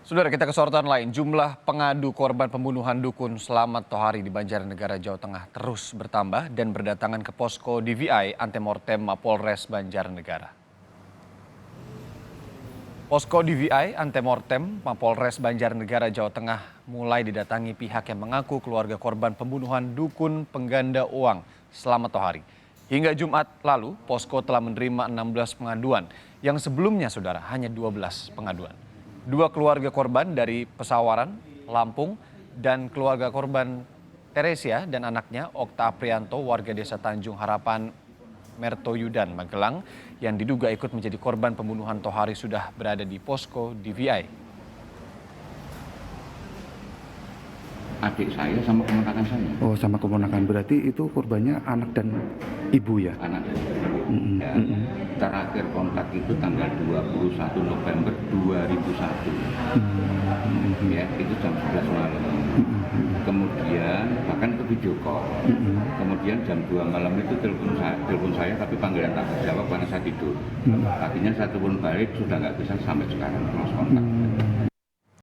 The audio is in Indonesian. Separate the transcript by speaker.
Speaker 1: Saudara, kita ke sorotan lain. Jumlah pengadu korban pembunuhan dukun Slamet Tohari di Banjarnegara, Jawa Tengah terus bertambah dan berdatangan ke posko DVI Antemortem Mapolres Banjarnegara. Posko DVI Antemortem Mapolres Banjarnegara, Jawa Tengah mulai didatangi pihak yang mengaku keluarga korban pembunuhan dukun pengganda uang Slamet Tohari. Hingga Jumat lalu, posko telah menerima 16 pengaduan yang sebelumnya, saudara, hanya 12 pengaduan. Dua keluarga korban dari Pesawaran, Lampung, dan keluarga korban Teresia dan anaknya Okta Aprianto, warga desa Tanjung Harapan, Mertoyudan, Magelang, yang diduga ikut menjadi korban pembunuhan Tohari sudah berada di posko DVI.
Speaker 2: Adik saya sama keponakan saya.
Speaker 3: Oh, sama keponakan. Berarti itu korbannya anak dan ibu ya?
Speaker 2: Anak dan ibu. Terakhir kontak itu tanggal 21 November 2001. Ya, itu jam 11 malam. Kemudian bahkan ke video call. Kemudian jam 2 malam itu telepon saya tapi panggilan tak terjawab karena saya tidur. Akhirnya saya telepon balik, sudah nggak bisa sampai sekarang terus kontak.